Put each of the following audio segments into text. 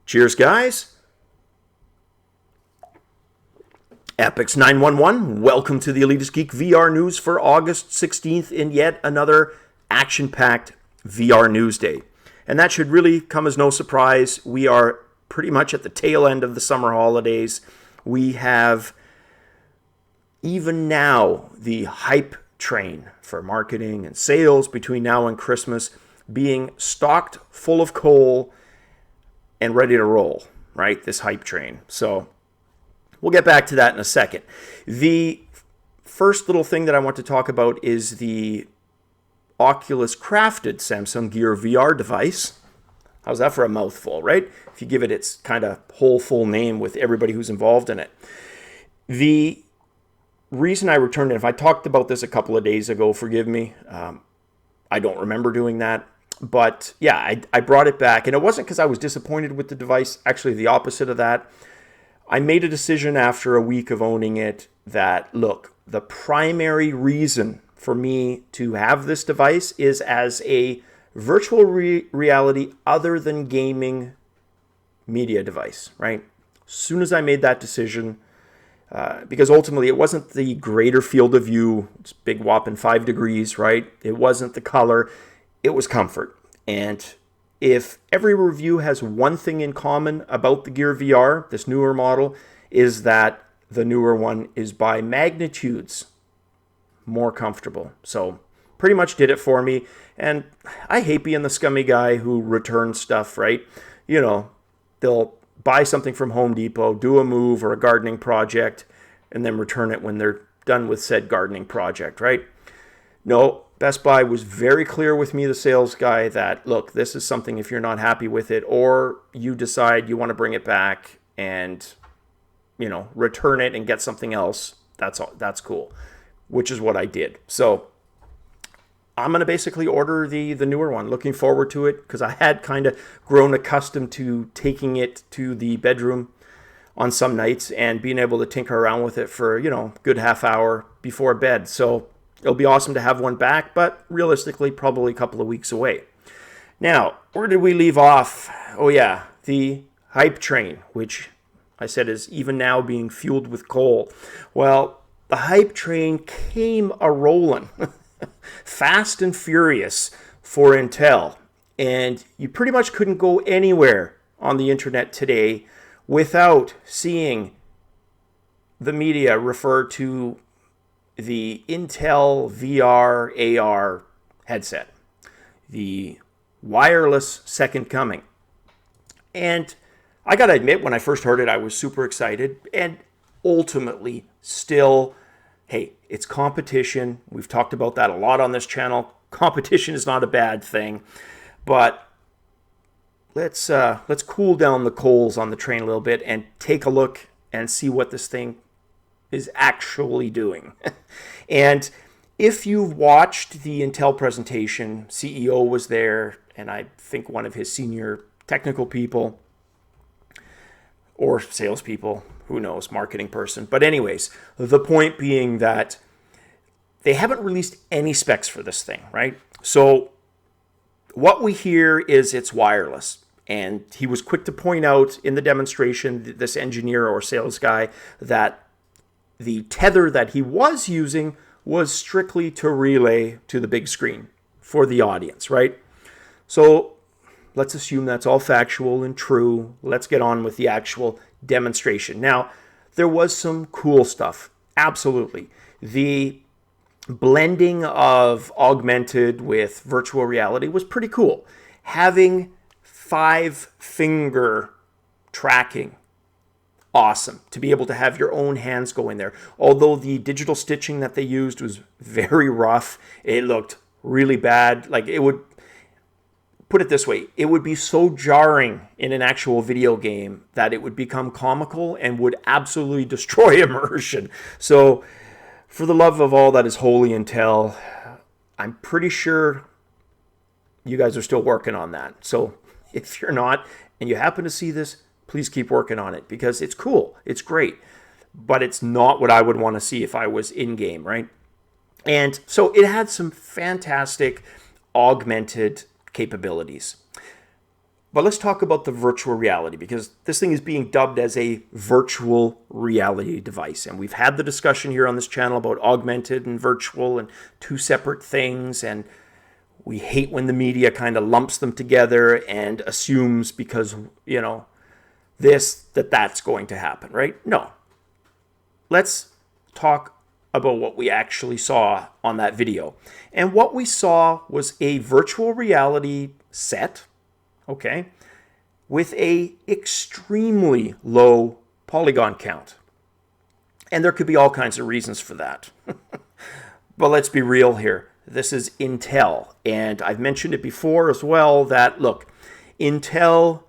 Cheers, guys. Epix 911, welcome to the Elitist Geek VR news for August 16th in yet another action-packed VR news day. And that should really come as no surprise. We are pretty much at the tail end of the summer holidays. We have, even now, the hype train for marketing and sales between now and Christmas being stocked full of coal and ready to roll, right? This hype train. So we'll get back to that in a second. The first little thing that I want to talk about is the Oculus crafted Samsung Gear VR device. How's that for a mouthful, right? If you give it its kind of whole full name with everybody who's involved in it. The reason I returned it, if I talked about this a couple of days ago, forgive me. I don't remember doing that. But yeah, I brought it back. And it wasn't because I was disappointed with the device. Actually, the opposite of that. I made a decision after a week of owning it that, look, the primary reason for me to have this device is as a virtual reality other than gaming media device, right? As soon as I made that decision, because ultimately it wasn't the greater field of view, it's big whopping 5 degrees, right? It wasn't the color, it was comfort. And if every review has one thing in common about the Gear VR, this newer model, is that the newer one is by magnitudes more comfortable. So pretty much did it for me. And I hate being the scummy guy who returns stuff, right? You know, they'll buy something from Home Depot, do a move or a gardening project, and then return it when they're done with said gardening project, right? No, Best Buy was very clear with me, the sales guy, that, look, this is something if you're not happy with it or you decide you want to bring it back and, you know, return it and get something else, that's cool, which is what I did. So I'm going to basically order the newer one. Looking forward to it because I had kind of grown accustomed to taking it to the bedroom on some nights and being able to tinker around with it for, you know, a good half hour before bed. So it'll be awesome to have one back, but realistically, probably a couple of weeks away. Now, where did we leave off? Oh yeah, the hype train, which I said is even now being fueled with coal. Well, the hype train came a-rolling, fast and furious for Intel. And you pretty much couldn't go anywhere on the internet today without seeing the media refer to the Intel VR AR headset, the wireless second coming. And I gotta admit, when I first heard it, I was super excited. And ultimately, still, hey, it's competition. We've talked about that a lot on this channel. Competition is not a bad thing. But let's cool down the coals on the train a little bit and take a look and see what this thing is actually doing. And if you've watched the Intel presentation, CEO was there, and I think one of his senior technical people or salespeople, who knows, marketing person. But anyways, the point being that they haven't released any specs for this thing, right? So what we hear is it's wireless. And he was quick to point out in the demonstration, this engineer or sales guy, that the tether that he was using was strictly to relay to the big screen for the audience, right? So let's assume that's all factual and true. Let's get on with the actual demonstration. Now, there was some cool stuff. Absolutely. The blending of augmented with virtual reality was pretty cool. Having 5-finger tracking, awesome. To be able to have your own hands go in there. Although the digital stitching that they used was very rough, it looked really bad. Like, it would, put it this way, it would be so jarring in an actual video game that it would become comical and would absolutely destroy immersion. So, for the love of all that is holy Intel, I'm pretty sure you guys are still working on that. So, if you're not, and you happen to see this, please keep working on it because it's cool. It's great. But it's not what I would want to see if I was in-game, right? And so it had some fantastic augmented capabilities. But let's talk about the virtual reality, because this thing is being dubbed as a virtual reality device. And we've had the discussion here on this channel about augmented and virtual and two separate things. And we hate when the media kind of lumps them together and assumes because, you know, that's going to happen, right? No. Let's talk about what we actually saw on that video. And what we saw was a virtual reality set, okay, with a extremely low polygon count. And there could be all kinds of reasons for that. But let's be real here. This is Intel. And I've mentioned it before as well that, look, Intel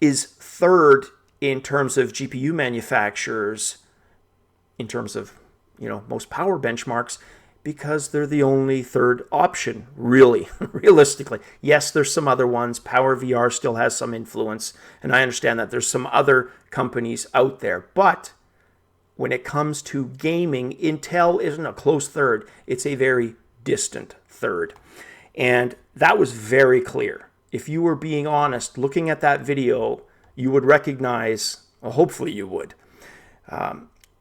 is third in terms of GPU manufacturers, in terms of, you know, most power benchmarks, because they're the only third option, really, realistically. Yes, there's some other ones. Power VR still has some influence, and I understand that there's some other companies out there. But when it comes to gaming, Intel isn't a close third. It's a very distant third. And that was very clear. If you were being honest, looking at that video, you would recognize, well, hopefully you would,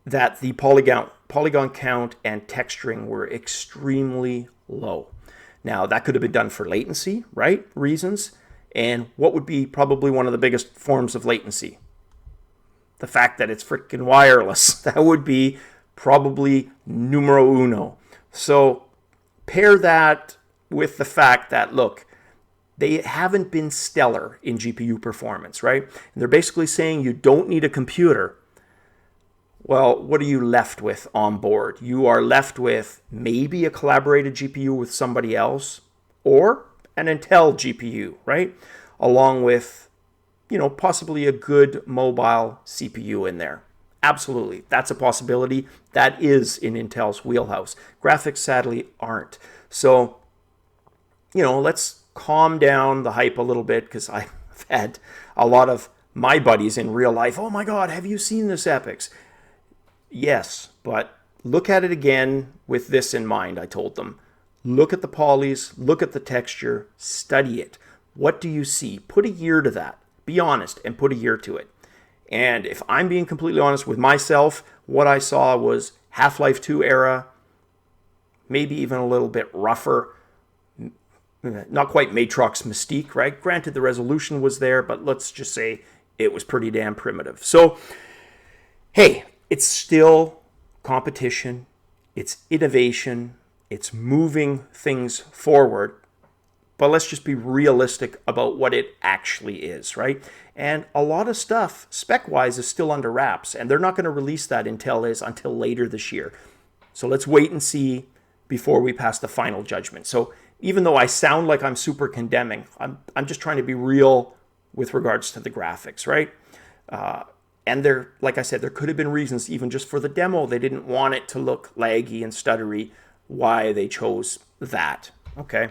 that the polygon count and texturing were extremely low. Now, that could have been done for latency, right? Reasons. And what would be probably one of the biggest forms of latency? The fact that it's freaking wireless. That would be probably numero uno. So pair that with the fact that, look, they haven't been stellar in GPU performance, right? And they're basically saying you don't need a computer. Well, what are you left with on board? You are left with maybe a collaborated GPU with somebody else, or an Intel GPU, right? Along with, you know, possibly a good mobile CPU in there. Absolutely. That's a possibility. That is in Intel's wheelhouse. Graphics, sadly, aren't. So, you know, let's calm down the hype a little bit, because I've had a lot of my buddies in real life, oh my God, have you seen this Epix? Yes, but look at it again with this in mind, I told them. Look at the polys, look at the texture, study it. What do you see? Put a year to that. Be honest and put a year to it. And if I'm being completely honest with myself, what I saw was Half-Life 2 era, maybe even a little bit rougher. Not quite Matrox Mystique, right? Granted, the resolution was there, but let's just say it was pretty damn primitive. So, hey, it's still competition, it's innovation, it's moving things forward, but let's just be realistic about what it actually is, right? And a lot of stuff, spec-wise, is still under wraps, and they're not going to release that, Intel is, until later this year. So let's wait and see before we pass the final judgment. So even though I sound like I'm super condemning, I'm just trying to be real with regards to the graphics, right? And there, like I said, there could have been reasons, even just for the demo, they didn't want it to look laggy and stuttery, why they chose that, okay?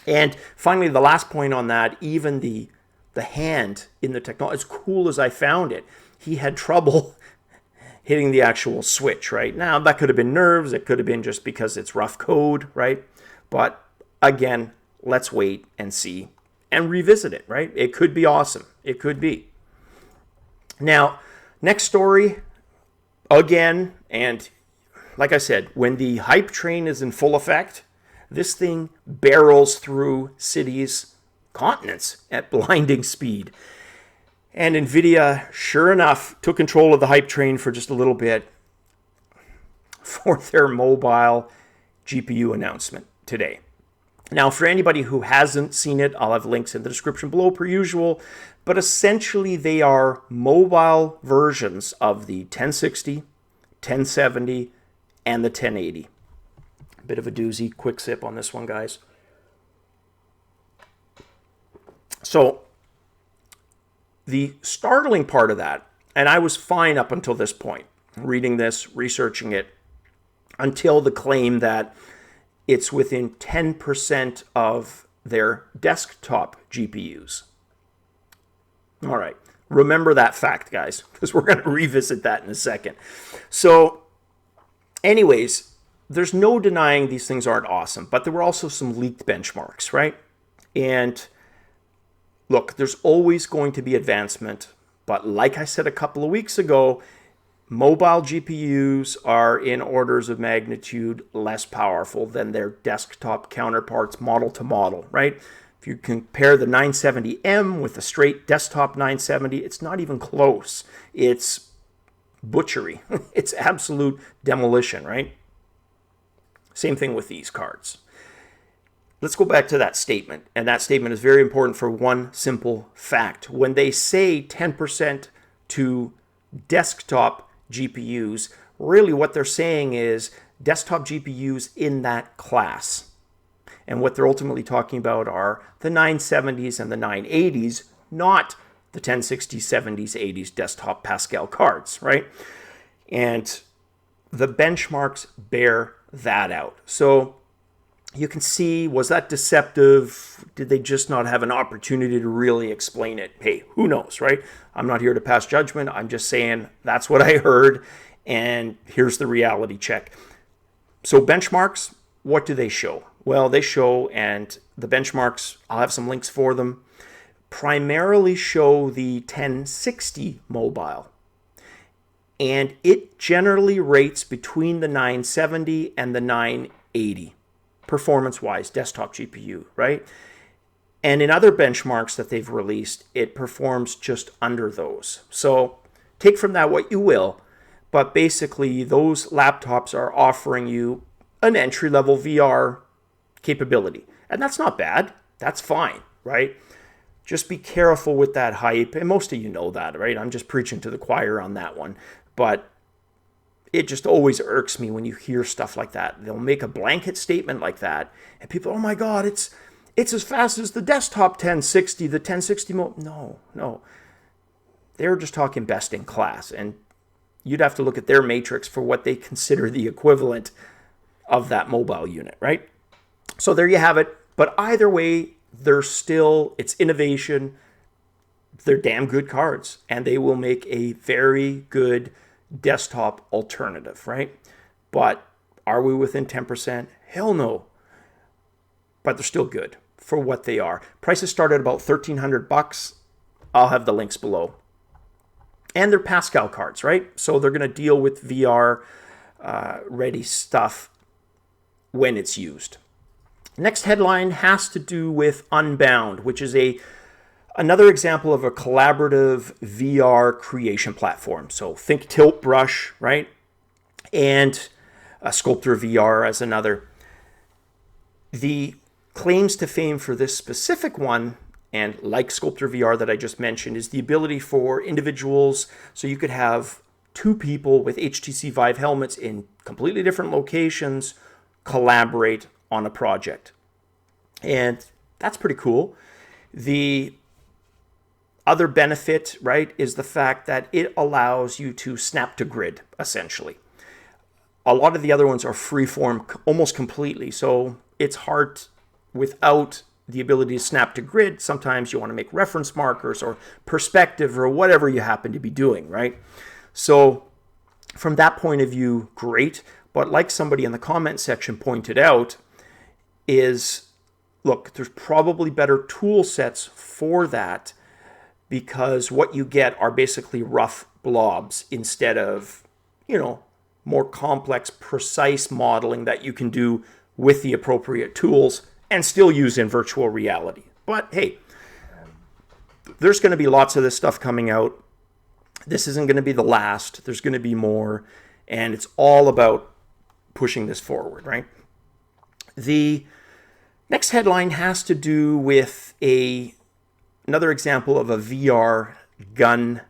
And finally, the last point on that, even the hand in the technology, as cool as I found it, he had trouble hitting the actual switch, right? Now, that could have been nerves, it could have been just because it's rough code, right? But again, let's wait and see and revisit it, right? It could be awesome. It could be. Now, next story, again, and like I said, when the hype train is in full effect, this thing barrels through cities, continents at blinding speed. And Nvidia, sure enough, took control of the hype train for just a little bit for their mobile GPU announcement today. Now, for anybody who hasn't seen it, I'll have links in the description below per usual, but essentially they are mobile versions of the 1060, 1070, and the 1080. A bit of a doozy, quick sip on this one, guys. So, the startling part of that, and I was fine up until this point, reading this, researching it, until the claim that it's within 10% of their desktop GPUs. All right, remember that fact, guys, because we're going to revisit that in a second. So, anyways, there's no denying these things aren't awesome, but there were also some leaked benchmarks, right? And look, there's always going to be advancement, but like I said a couple of weeks ago, mobile GPUs are in orders of magnitude less powerful than their desktop counterparts model to model, right? If you compare the 970M with the straight desktop 970, it's not even close. It's butchery. It's absolute demolition, right? Same thing with these cards. Let's go back to that statement. And that statement is very important for one simple fact. When they say 10% to desktop GPUs, really what they're saying is desktop GPUs in that class. And what they're ultimately talking about are the 970s and the 980s, not the 1060s, 70s, 80s desktop PASCAL cards, right? And the benchmarks bear that out. So you can see, was that deceptive? Did they just not have an opportunity to really explain it? Hey, who knows, right? I'm not here to pass judgment. I'm just saying that's what I heard, and here's the reality check. So benchmarks, what do they show? Well, they show, and the benchmarks, I'll have some links for them, primarily show the 1060 mobile. And it generally rates between the 970 and the 980. Performance-wise, desktop GPU, right? And in other benchmarks that they've released, it performs just under those. So take from that what you will, but basically those laptops are offering you an entry-level VR capability. And that's not bad. That's fine, right? Just be careful with that hype. And most of you know that, right? I'm just preaching to the choir on that one. But it just always irks me when you hear stuff like that. They'll make a blanket statement like that, and people, oh my God, it's as fast as the desktop 1060, the 1060 No. They're just talking best in class, and you'd have to look at their matrix for what they consider the equivalent of that mobile unit, right? So there you have it. But either way, it's innovation. They're damn good cards, and they will make a very good desktop alternative, right? But are we within 10%? Hell no. But they're still good for what they are. Prices start at about $1,300. I'll have the links below. And they're PASCAL cards, right? So they're going to deal with VR ready stuff when it's used. Next headline has to do with Unbound, which is another example of a collaborative VR creation platform. So think Tilt Brush, right? And Sculptor VR as another. The claims to fame for this specific one, and like Sculptor VR that I just mentioned, is the ability for individuals, so you could have two people with HTC Vive helmets in completely different locations collaborate on a project. And that's pretty cool. The other benefit, right, is the fact that it allows you to snap to grid, essentially. A lot of the other ones are freeform almost completely, so it's hard without the ability to snap to grid. Sometimes you want to make reference markers or perspective or whatever you happen to be doing, right? So from that point of view, great. But like somebody in the comment section pointed out, look, there's probably better tool sets for that, because what you get are basically rough blobs instead of, more complex, precise modeling that you can do with the appropriate tools and still use in virtual reality. But hey, there's going to be lots of this stuff coming out. This isn't going to be the last. There's going to be more, and it's all about pushing this forward, right? The next headline has to do with another example of a VR gun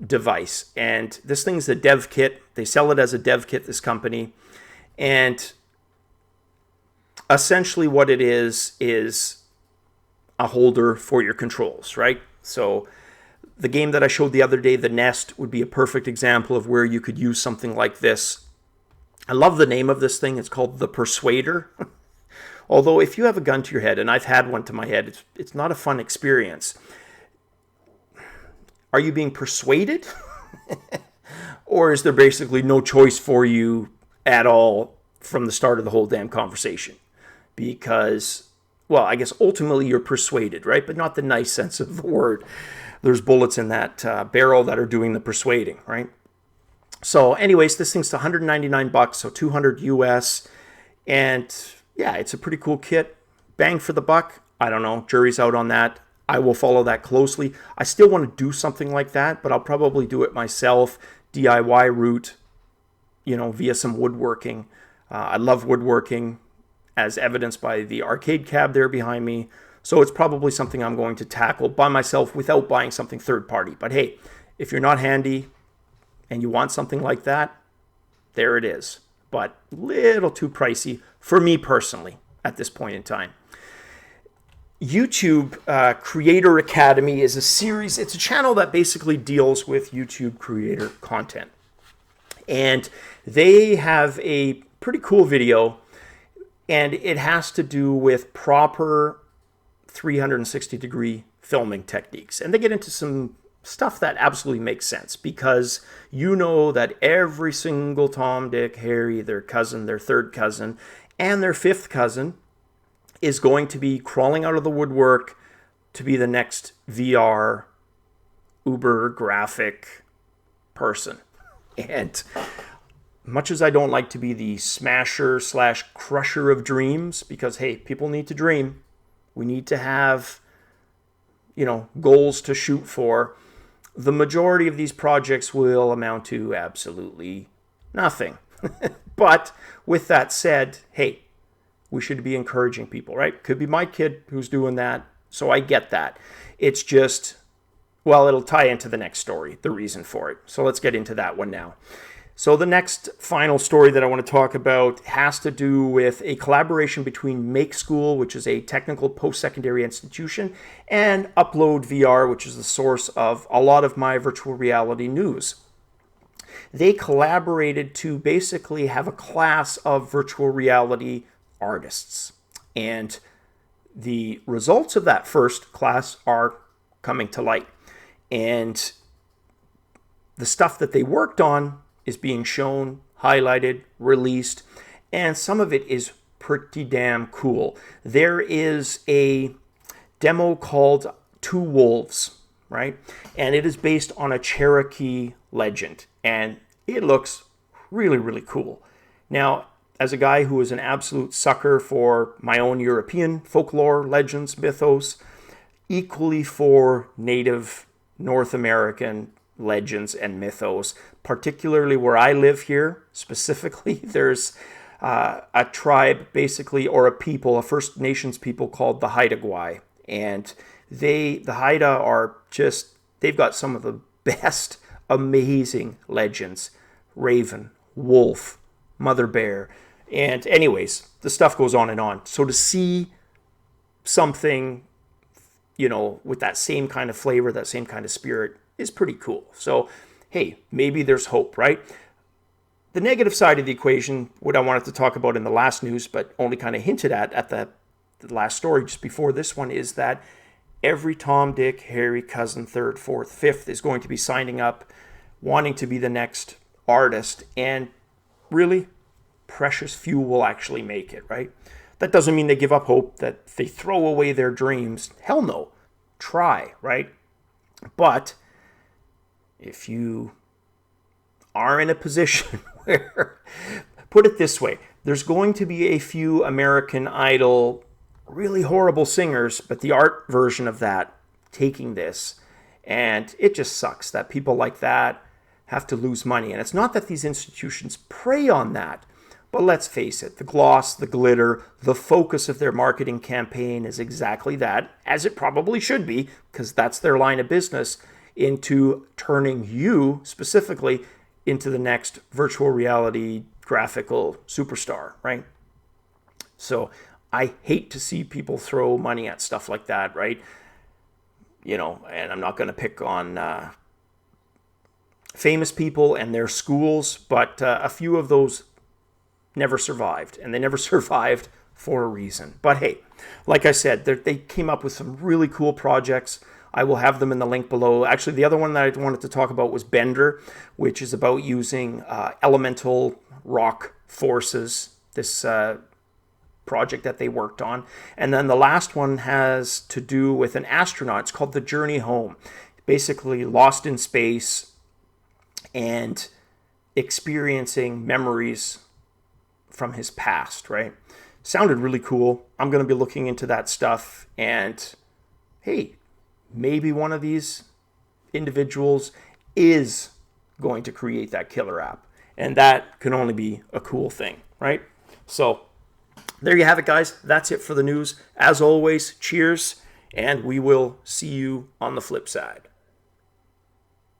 device. And this thing's a dev kit. They sell it as a dev kit, this company. And essentially what it is a holder for your controls, right? So the game that I showed the other day, The Nest, would be a perfect example of where you could use something like this. I love the name of this thing. It's called The Persuader. Although if you have a gun to your head, and I've had one to my head, it's not a fun experience. Are you being persuaded? Or is there basically no choice for you at all from the start of the whole damn conversation? Because well, I guess ultimately you're persuaded, right? But not the nice sense of the word. There's bullets in that barrel that are doing the persuading, right? So anyways, this thing's $199, so 200 US. And yeah, it's a pretty cool kit. Bang for the buck. I don't know. Jury's out on that. I will follow that closely. I still want to do something like that, but I'll probably do it myself, DIY route, via some woodworking. I love woodworking, as evidenced by the arcade cab there behind me. So it's probably something I'm going to tackle by myself without buying something third party. But hey, if you're not handy and you want something like that, there it is. But a little too pricey for me personally at this point in time. YouTube Creator Academy is a series. It's a channel that basically deals with YouTube creator content. And they have a pretty cool video, and it has to do with proper 360-degree filming techniques. And they get into some stuff that absolutely makes sense, because you know that every single Tom, Dick, Harry, their cousin, their third cousin, and their fifth cousin is going to be crawling out of the woodwork to be the next VR uber graphic person. And much as I don't like to be the smasher / crusher of dreams, because hey, people need to dream. We need to have, goals to shoot for. The majority of these projects will amount to absolutely nothing. But with that said, hey, we should be encouraging people, right? Could be my kid who's doing that, so I get that. It's just, well, it'll tie into the next story, the reason for it. So let's get into that one now. So the next final story that I want to talk about has to do with a collaboration between Make School, which is a technical post-secondary institution, and Upload VR, which is the source of a lot of my virtual reality news. They collaborated to basically have a class of virtual reality artists. And the results of that first class are coming to light. And the stuff that they worked on is being shown, highlighted, released, and some of it is pretty damn cool. There is a demo called Two Wolves, right? And it is based on a Cherokee legend, and it looks really, really cool. Now, as a guy who is an absolute sucker for my own European folklore, legends, mythos, equally for Native North American legends and mythos, particularly where I live here, specifically, there's a tribe, basically, or a people, a First Nations people called the Haida. And the Haida are just, they've got some of the best, amazing legends. Raven, wolf, mother bear. And anyways, the stuff goes on and on. So to see something, with that same kind of flavor, that same kind of spirit is pretty cool. So, hey, maybe there's hope, right? The negative side of the equation, what I wanted to talk about in the last news, but only kind of hinted at the last story just before this one, is that every Tom, Dick, Harry, cousin, third, fourth, fifth is going to be signing up, wanting to be the next artist, and really, precious few will actually make it, right? That doesn't mean they give up hope, that they throw away their dreams. Hell no. Try, right? But if you are in a position where, put it this way, there's going to be a few American Idol really horrible singers, but the art version of that taking this, and it just sucks that people like that have to lose money. And it's not that these institutions prey on that, but let's face it, the gloss, the glitter, the focus of their marketing campaign is exactly that, as it probably should be, because that's their line of business, into turning you specifically into the next virtual reality graphical superstar, right? So I hate to see people throw money at stuff like that, right? And I'm not going to pick on famous people and their schools, but a few of those never survived, and they never survived for a reason. But hey, like I said, they came up with some really cool projects. I will have them in the link below. Actually, the other one that I wanted to talk about was Bender, which is about using elemental rock forces. This project that they worked on. And then the last one has to do with an astronaut. It's called The Journey Home. Basically lost in space and experiencing memories from his past, right? Sounded really cool. I'm going to be looking into that stuff, and hey, maybe one of these individuals is going to create that killer app, and that can only be a cool thing, right? So there you have it, guys. That's it for the news. As always, cheers, and we will see you on the flip side.